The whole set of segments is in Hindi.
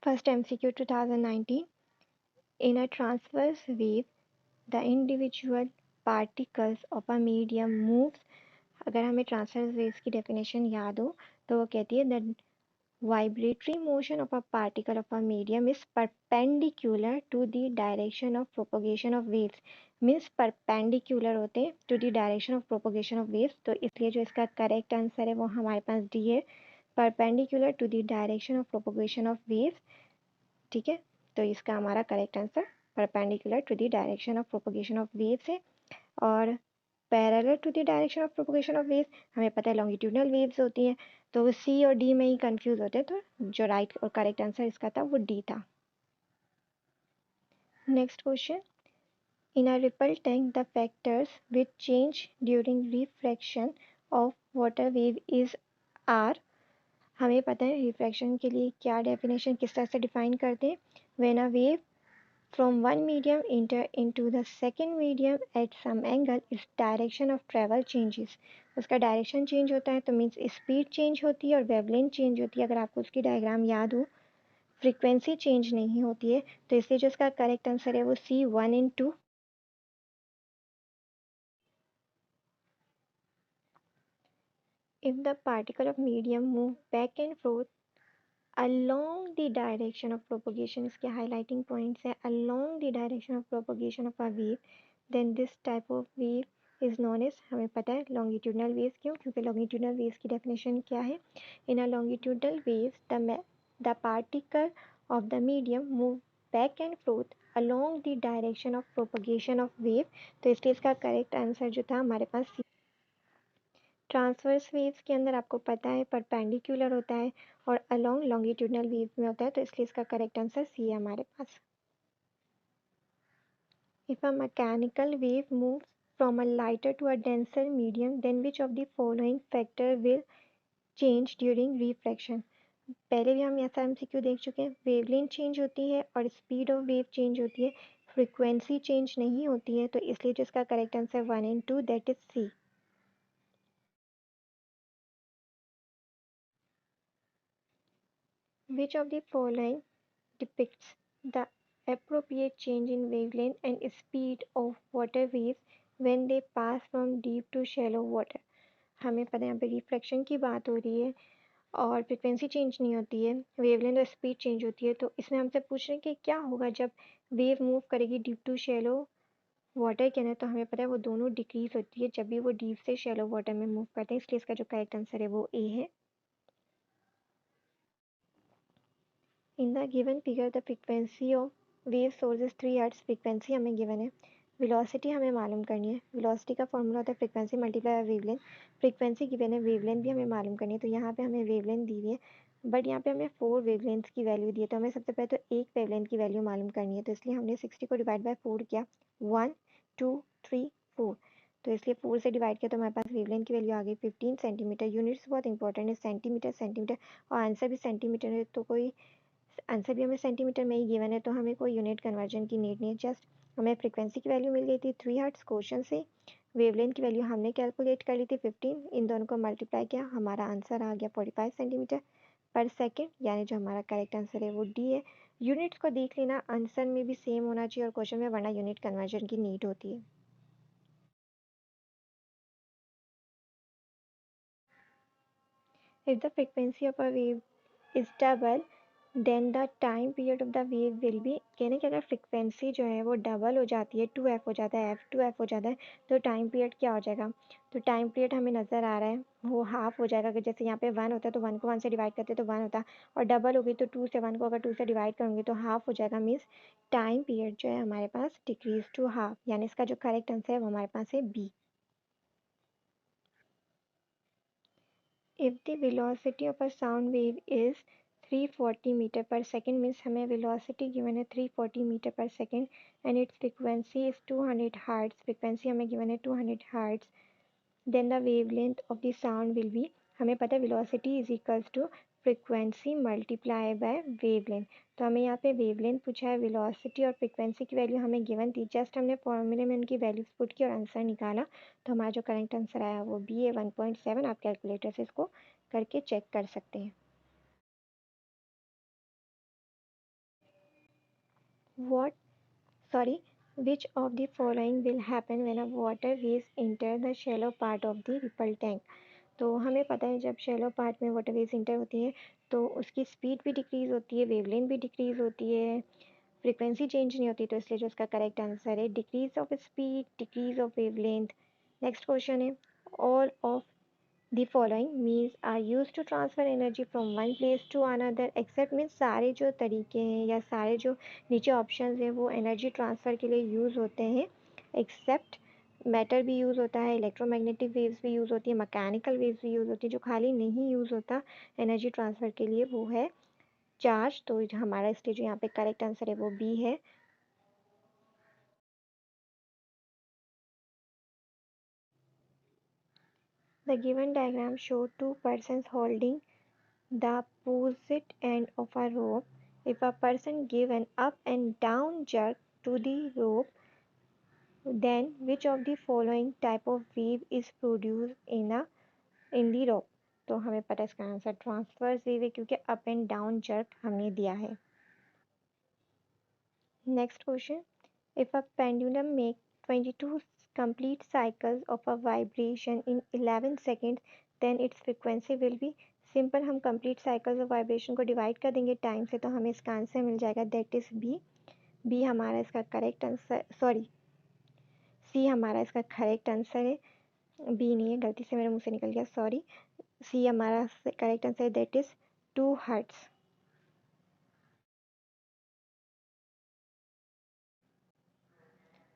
First MCQ 2019. In a transverse wave, the individual particles of a medium moves. अगर हमें ट्रांसवर्स वेव्स की डेफिनेशन याद हो तो वो कहती है that vibratory motion of a particle of a medium is perpendicular to the direction of propagation of waves. Means perpendicular होते हैं to the direction of propagation of waves, तो इसलिए जो इसका करेक्ट आंसर है वो हमारे पास डी है, perpendicular to the direction of propagation of waves. ठीक है, तो इसका हमारा correct answer perpendicular to the direction of propagation of waves है। और parallel to the direction of propagation of waves हमें पता है लॉन्गिट्यूडनल वेव्स होती हैं, तो वो सी और डी में ही कंफ्यूज होते हैं, तो जो राइट और करेक्ट आंसर इसका था वो डी था। Next question, in a ripple tank the factors which change during refraction of water wave is are. हमें पता है रिफ्रैक्शन के लिए क्या डेफिनेशन किस तरह से डिफाइन करते हैं, when a wave from one medium enter into the second medium at some angle, its direction of travel changes. उसका डायरेक्शन चेंज होता है तो मीन्स स्पीड चेंज होती है और वेवलेंथ चेंज होती है। अगर आपको उसकी डायग्राम याद हो, फ्रीक्वेंसी चेंज नहीं होती है, तो इसलिए जो इसका करेक्ट आंसर है वो सी 1 and 2। If the particle of medium move back and forth along the direction of propagation, इसके highlighting points है along the direction of propagation of a wave, then this type of wave is known as, हमें पता है longitudinal waves। क्यों? क्योंकि longitudinal waves की definition क्या है, in a longitudinal waves the particle of the medium move back and forth along the direction of propagation of wave, तो इसलिए इसका करेक्ट आंसर जो था हमारे पास ट्रांसवर्स वेव्स के अंदर आपको पता है परपेंडिकुलर होता है और अलोंग लॉन्गिट्यूडनल वेव्स में होता है, तो इसलिए इसका करेक्ट आंसर सी है हमारे पास। If a mechanical wave moves from a lighter to a denser medium then which of the following factor will change during refraction. पहले भी हम ऐसा एमसीक्यू देख चुके हैं, वेवलेंथ चेंज होती है और स्पीड ऑफ वेव चेंज होती है, फ्रीक्वेंसी चेंज नहीं होती है, तो इसलिए जो इसका correct answer 1 and 2 that is C. Which of the following depicts the appropriate change in wavelength and speed of water waves when they pass from deep to shallow water? हमें पता है यहाँ पे रिफ्लेक्शन की बात हो रही है और फ्रिक्वेंसी चेंज नहीं होती है, वेवलेंथ और स्पीड चेंज होती है, तो इसमें हमसे पूछ रहे हैं कि क्या होगा जब वेव मूव करेगी डीप टू शैलो वाटर के अंदर, तो हमें पता है वो दोनों डिक्रीज होती है जब भी वो डीप से शैलो वाटर में मूव करते हैं, इसलिए इसका जो करेक्ट आंसर है वो ए है। In the given figure the frequency of wave source is 3 hertz. Frequency हमें गिवन है, वेलोसिटी हमें मालूम करनी है, वेलोसिटी का फॉर्मूला होता है frequency multiply wavelength. Frequency given है, वेवलेंथ भी हमें मालूम करनी है, तो यहाँ पे हमें वेवलेंथ दी है, बट यहाँ पे हमें 4 वेवलेंथ की वैल्यू दी है, तो हमें सबसे पहले तो एक वेवलेंथ की वैल्यू मालूम करनी है, तो इसलिए हमने 60 को डिवाइड बाय 4 किया, 1 2 3 4, तो इसलिए 4 से डिवाइड किया तो हमारे पास वेवलेंथ की वैल्यू आ गई 15 सेंटीमीटर। यूनिट्स बहुत इंपॉर्टेंट है, सेंटीमीटर सेंटीमीटर, और आंसर भी सेंटीमीटर है, तो कोई आंसर भी हमें सेंटीमीटर में ही गिवन है, तो हमें कोई यूनिट कन्वर्जन की नीड नहीं है। जस्ट हमें फ्रीक्वेंसी की वैल्यू मिल गई थी 3 हर्ट्ज क्वेश्चन से, वेवलेंथ की वैल्यू हमने कैलकुलेट कर ली थी 15, इन दोनों को मल्टीप्लाई किया, हमारा आंसर आ गया 45 सेंटीमीटर पर सेकेंड, यानी जो हमारा करेक्ट आंसर है वो डी है। यूनिट्स को देख लेना, आंसर में भी सेम होना चाहिए और क्वेश्चन में, वरना यूनिट कन्वर्जन की नीड होती है। If the frequency of a wave is double then the time period of the wave will be, कहने कि अगर फ्रिक्वेंसी जो है वो डबल हो जाती है, 2f हो जाता है, f2f हो जाता है, तो टाइम पीरियड क्या हो जाएगा, तो टाइम पीरियड हमें नज़र आ रहा है वो हाफ हो जाएगा। अगर जैसे यहाँ पे 1 होता है तो 1 को 1 से डिवाइड करते तो 1 होता, और डबल हो गई तो 2 से 1 को अगर 2 से डिवाइड करूँगी तो हाफ हो जाएगा, मीन्स टाइम पीरियड जो है हमारे पास डिक्रीज टू हाफ, यानी इसका जो करेक्ट आंसर है वो हमारे पास है B. If the velocity of a sound wave is 340 meter per second, means हमें velocity given है 340 meter per second and its frequency is 200 hertz, frequency हमें given है 200 hertz, then the wavelength of the sound will be, हमें पता है velocity is equals to frequency multiply by wavelength, तो हमें यहाँ पे wavelength पूछा है, velocity और frequency की वैल्यू हमें given थी, जस्ट हमने फॉर्मूले में उनकी वैल्यूज पुट की और आंसर निकाला, तो हमारा जो करेक्ट आंसर आया वो बी है 1.7। आप कैलकुलेटर से इसको करके चेक कर सकते हैं। what sorry which of the following will happen when a water waves enter the shallow part of the ripple tank? तो हमें पता है जब शैलो पार्ट में वाटर वेव्स इंटर होती है तो उसकी स्पीड भी डिक्रीज होती है, वेवलेंथ भी डिक्रीज होती है, फ्रीक्वेंसी चेंज नहीं होती, तो इसलिए जो इसका करेक्ट आंसर है decrease of speed, decrease of wavelength. Next question है, all of the following means are use to transfer energy from one place to another except means सारे जो तरीके हैं या सारे जो नीचे ऑप्शंस हैं वो एनर्जी ट्रांसफ़र के लिए यूज़ होते हैं, एक्सेप्ट मैटर भी यूज़ होता है, इलेक्ट्रोमैग्नेटिक वेव्स भी यूज़ होती है, मैकेनिकल वेव्स भी यूज़ होती है। जो खाली नहीं यूज़ होता एनर्जी ट्रांसफ़र के लिए वो है चार्ज। तो हमारा इसलिए जो यहाँ पे करेक्ट आंसर है वो बी है। The given diagram show two persons holding the opposite end of a rope. If a person give an up and down jerk to the rope, then which of the following type of wave is produced in the rope? तो हमें पता है इसका आंसर ट्रांसवर्स वेव है क्योंकि अप एंड डाउन जर्क हमने दिया है। Next question, if a pendulum make 22 complete cycles of a vibration in 11 seconds, then its frequency will be simple. हम कंप्लीट साइकिल्स ऑफ वाइब्रेशन को डिवाइड कर देंगे टाइम से तो हमें इसका आंसर मिल जाएगा, दैट इज बी। बी हमारा इसका करेक्ट आंसर, सॉरी सी हमारा इसका करेक्ट आंसर है, बी नहीं है, गलती से मेरे मुंह से निकल गया, सॉरी। सी हमारा करेक्ट आंसर है, that is 2 hertz.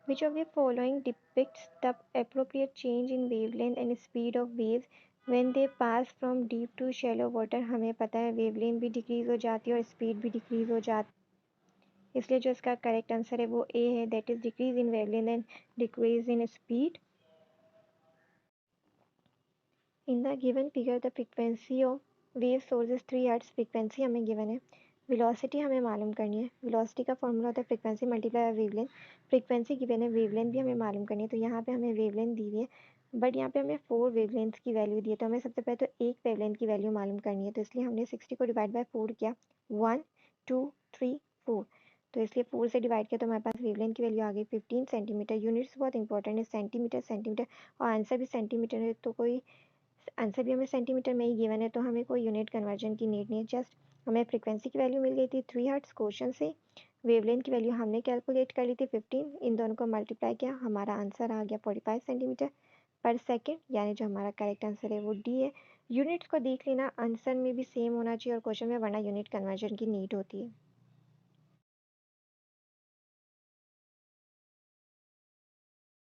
Which of the following depicts the appropriate change in wavelength and speed of waves when they pass from deep to shallow water? हमें पता है वेवलेंथ भी डिक्रीज हो जाती है और स्पीड भी डिक्रीज हो जाती है, इसलिए जो इसका करेक्ट आंसर है वो ए है, that is decrease in wavelength and decrease in speed. In the given figure the frequency of wave source is 3 hertz. Frequency हमें गिवन है, वेलोसिटी हमें मालूम करनी है, वेलोसिटी का फॉर्मूला होता है frequency multiply wavelength. Frequency given है, वेवलेंथ भी हमें मालूम करनी है, तो यहाँ पे हमें वेवलेंथ दी हुई है, बट यहाँ पे हमें 4 वेवलेंथ की वैल्यू दी है, तो हमें सबसे पहले तो एक वेवलेंथ की वैल्यू मालूम करनी है, तो इसलिए हमने 60 को डिवाइड बाय 4 किया, 1 2 3 4, तो इसलिए 4 से डिवाइड किया तो हमारे पास वेवलेंथ की वैल्यू आ गई 15 सेंटीमीटर। यूनिट्स बहुत इंपॉर्टेंट है, सेंटीमीटर सेंटीमीटर, और आंसर भी सेंटीमीटर है, तो कोई आंसर भी हमें सेंटीमीटर में ही गिवन है, तो हमें कोई यूनिट कन्वर्जन की नीड नहीं है। जस्ट हमें फ्रीक्वेंसी की वैल्यू मिल गई थी 3 हर्ट्ज क्वेश्चन से, वेवलेंथ की वैल्यू हमने कैलकुलेट कर ली थी 15, इन दोनों को मल्टीप्लाई किया, हमारा आंसर आ गया 45 सेंटीमीटर पर सेकेंड, यानी जो हमारा करेक्ट आंसर है वो डी है। यूनिट्स को देख लेना, आंसर में भी सेम होना चाहिए और क्वेश्चन में, वरना यूनिट कन्वर्जन की नीड होती है।